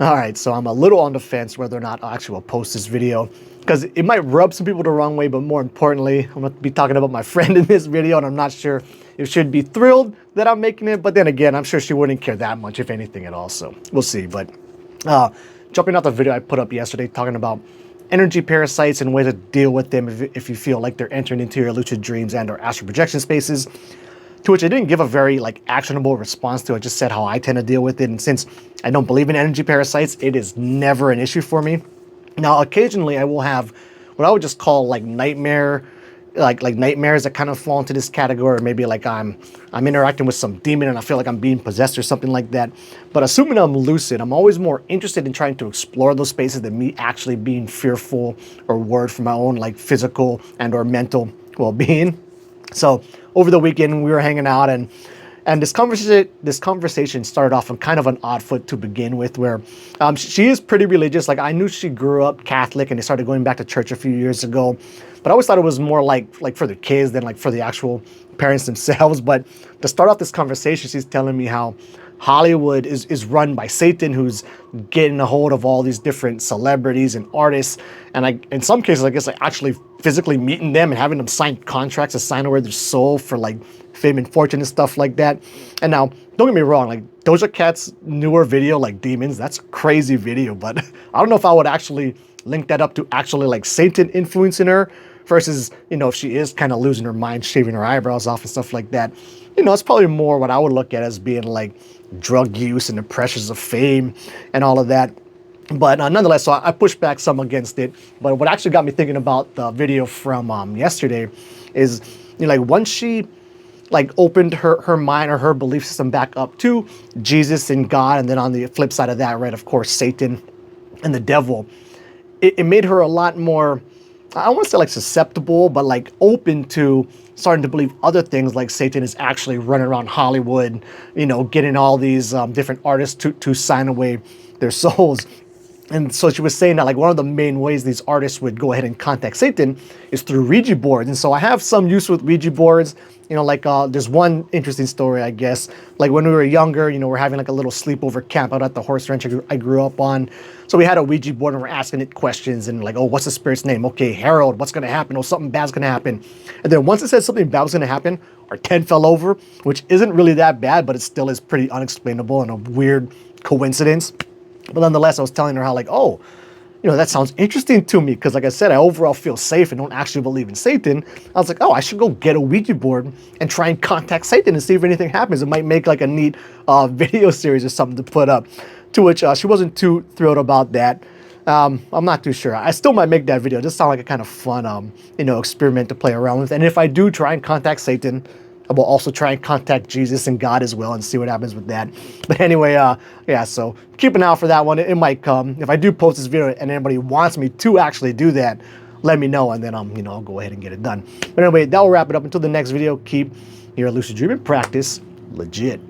All right, so I'm a little on the fence whether or not I actually will post this video because it might rub some people the wrong way, but more importantly, I'm going to be talking about my friend in this video, and I'm not sure if she'd be thrilled that I'm making it, but then again, I'm sure she wouldn't care that much, if anything at all, so we'll see. But jumping out the video I put up yesterday talking about energy parasites and ways to deal with them if you feel like they're entering into your lucid dreams and or astral projection spaces, to which I didn't give a very actionable response to. I just said how I tend to deal with it, and since I don't believe in energy parasites, it is never an issue for me. Now, occasionally I will have what I would just call nightmares that kind of fall into this category, or maybe I'm interacting with some demon and I feel like I'm being possessed or something like that. But assuming I'm lucid, I'm always more interested in trying to explore those spaces than me actually being fearful or worried for my own physical and or mental well-being. So over the weekend we were hanging out, and this conversation started off on kind of an odd foot to begin with, where she is pretty religious. I knew she grew up Catholic and they started going back to church a few years ago, but I always thought it was more like for the kids than for the actual parents themselves. But to start off this conversation, she's telling me how Hollywood is run by Satan, who's getting a hold of all these different celebrities and artists, and in some cases, I guess actually physically meeting them and having them sign contracts to sign away their soul for fame and fortune and stuff like that. And now, don't get me wrong, Doja Cat's newer video, Demons, that's a crazy video, but I don't know if I would actually link that up to actually Satan influencing her versus, if she is kind of losing her mind, shaving her eyebrows off and stuff like that. It's probably more what I would look at as being drug use and the pressures of fame and all of that. But nonetheless, so I pushed back some against it. But what actually got me thinking about the video from yesterday is, once she opened her mind or her belief system back up to Jesus and God, and then on the flip side of that, right, of course, Satan and the devil, it made her a lot more, I don't want to say susceptible, but open to starting to believe other things, like Satan is actually running around Hollywood, getting all these different artists to sign away their souls. And so she was saying that one of the main ways these artists would go ahead and contact Satan is through Ouija boards. And so I have some use with Ouija boards. There's one interesting story, I guess. When we were younger, we're having a little sleepover camp out at the horse ranch I grew up on. So we had a Ouija board and we're asking it questions and oh, what's the spirit's name? Okay, Harold, what's gonna happen? Oh, something bad's gonna happen. And then once it said something bad was gonna happen, our tent fell over, which isn't really that bad, but it still is pretty unexplainable and a weird coincidence. But nonetheless, I was telling her how oh, that sounds interesting to me, because like I said, I overall feel safe and don't actually believe in Satan. I was like, oh, I should go get a Ouija board and try and contact Satan and see if anything happens. It might make a neat video series or something to put up. To which she wasn't too thrilled about that. I'm not too sure. I still might make that video. It just sounds like a kind of fun, experiment to play around with. And if I do try and contact Satan, I will also try and contact Jesus and God as well and see what happens with that. But anyway, yeah, so keep an eye out for that one. It might come. If I do post this video and anybody wants me to actually do that, let me know, and then I'll go ahead and get it done. But anyway, that will wrap it up. Until the next video, keep your lucid dreaming practice legit.